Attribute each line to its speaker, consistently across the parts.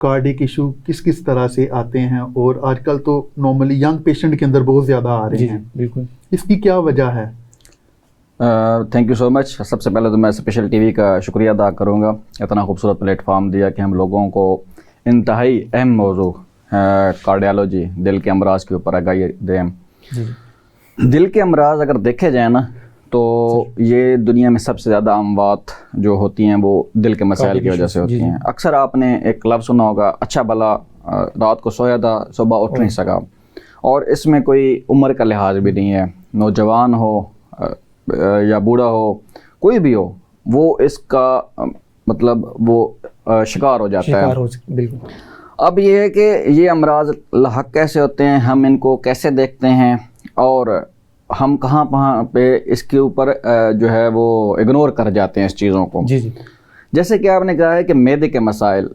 Speaker 1: Cardiac issue किस किस तरह से आते हैं, और आजकल तो नॉर्मली यंग पेशेंट के अंदर बहुत ज़्यादा आ रहे हैं,
Speaker 2: बिल्कुल,
Speaker 1: इसकी क्या वजह है?
Speaker 3: Thank you so much. सबसे पहले तो मैं स्पेशल टीवी का शुक्रिया अदा करूँगा, इतना खूबसूरत प्लेटफॉर्म दिया कि हम लोगों को इंतहाई अहम मौजू कार्डियोलॉजी, दिल के अमराज के ऊपर आगाही दें। दिल के अमराज अगर देखे जाए ना तो ये दुनिया में सबसे ज़्यादा अमवात जो होती हैं वो दिल के मसाइल की वजह से होती हैं। अक्सर आपने एक लफ्ज़ सुना होगा, अच्छा भला रात को सोया था सुबह उठ नहीं सका, और इसमें कोई उम्र का लिहाज भी नहीं है, नौजवान हो या बूढ़ा हो, कोई भी हो, वो इसका मतलब वो शिकार हो जाता है।
Speaker 2: बिल्कुल।
Speaker 3: अब ये है कि ये अमराज लाहक कैसे होते हैं, हम इनको कैसे देखते हैं, और हम कहाँ पे इसके ऊपर जो है वो इग्नोर कर जाते हैं इस चीज़ों को।
Speaker 2: जी।
Speaker 3: जैसे कि आपने कहा है कि मैदे के मसाइल,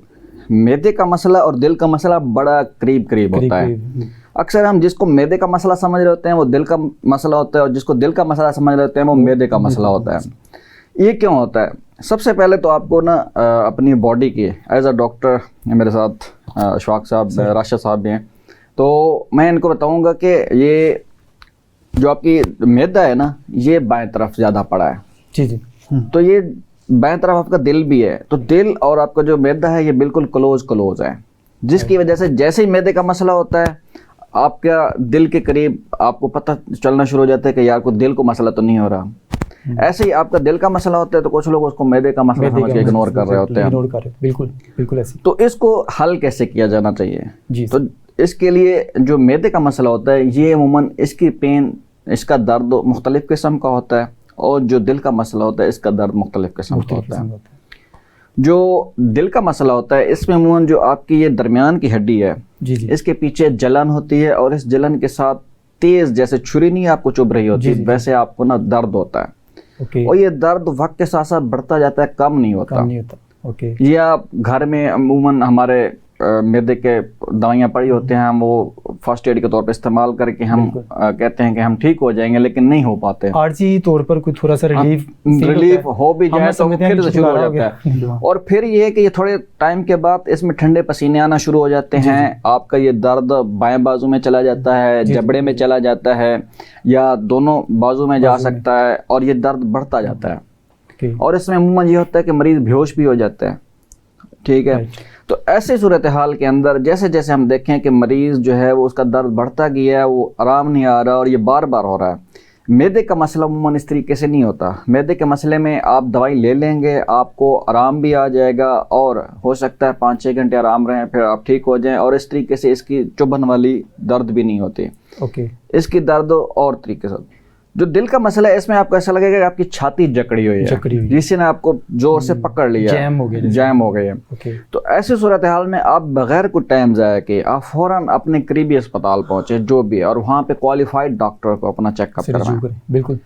Speaker 3: मैदे का मसला और दिल का मसला बड़ा करीब होता है। अक्सर हम जिसको मैदे का मसला समझ रहे होते हैं वो दिल का मसला होता है, और जिसको दिल का मसला समझ रहे होते हैं वो मैदे का मसला होता है। ये क्यों होता है? सबसे पहले तो आपको ना अपनी बॉडी की, एज अ डॉक्टर मेरे साथ अशफाक साहब, राशिद साहब भी हैं, तो मैं इनको बताऊंगा कि ये जो आपकी मैदा है ना, ये बाएं तरफ ज़्यादा पड़ा है।
Speaker 2: जी।
Speaker 3: तो ये बाएं तरफ आपका दिल भी है, तो दिल और आपका जो मैदा है ये बिल्कुल क्लोज है, जिसकी वजह से जैसे ही मैदे का मसला होता है आपका दिल के करीब आपको पता चलना शुरू हो जाता है कि यार को दिल को मसला तो नहीं हो रहा। ऐसे ही आपका दिल का मसला होता है तो कुछ लोग उसको मैदे का मसला समझ के इग्नोर कर रहे होते हैं।
Speaker 2: बिल्कुल ऐसे।
Speaker 3: तो इसको हल कैसे किया जाना चाहिए
Speaker 2: जी?
Speaker 3: तो इसके लिए जो मैदे का मसला होता है ये अमूमन इसकी पेन, इसका दर्द मुख्तलिफ किस्म का होता है, और जो दिल का मसला होता है इसका दर्द मुख्तलिफ किस्म का होता है। जो दिल का मसला होता है इसमें अमूमन जो आपकी ये दरमियान की हड्डी है, इसके पीछे जलन होती है, और इस जलन के साथ तेज, जैसे छुरी नहीं आपको चुभ रही होती, वैसे आपको ना दर्द होता है। और ये दर्द वक्त के साथ साथ बढ़ता जाता है, कम नहीं होता। ये आप घर में अमूमन हमारे मैदे के दवाइयाँ पड़ी होते हैं, हम वो फर्स्ट एड के तौर पे इस्तेमाल करके हम कहते हैं कि हम ठीक हो जाएंगे, लेकिन नहीं हो पाते।
Speaker 2: आर्जी तौर पर कोई थोड़ा सा
Speaker 3: रिलीफ हो भी जाए तो फिर से शुरू हो जाता है, और फिर ये है कि ये थोड़े टाइम के बाद इसमें ठंडे पसीने आना शुरू हो जाते हैं। आपका ये दर्द बाएं बाजू में चला जाता है, जबड़े में चला जाता है, या दोनों बाजू में जा सकता है, और ये दर्द बढ़ता जाता है। और इसमें अमूमन ये होता है कि मरीज बेहोश भी हो जाता है। ठीक है, तो ऐसे सूरत हाल के अंदर जैसे जैसे हम देखें कि मरीज़ जो है वो उसका दर्द बढ़ता गया है, वो आराम नहीं आ रहा और ये बार बार हो रहा है। मैदे का मसला अमूमन इस तरीके से नहीं होता। मैदे के मसले में आप दवाई ले लेंगे, आपको आराम भी आ जाएगा, और हो सकता है 5-6 घंटे आराम रहें, फिर आप ठीक हो जाएं, और इस तरीके से इसकी चुभन वाली दर्द भी नहीं होती। इसकी दर्द और तरीके से। जो दिल का मसला है इसमें आपको ऐसा लगेगा कि आपकी छाती जकड़ी हुई है, जिसने आपको जोर से पकड़ लिया, जैम हो गई है। तो ऐसी सूरत हाल में आप बगैर कुछ टाइम ज़ाया कि आप फौरन अपने करीबी अस्पताल पहुंचे जो भी है, और वहाँ पे क्वालिफाइड डॉक्टर को अपना चेकअप करवाएं।
Speaker 2: बिल्कुल।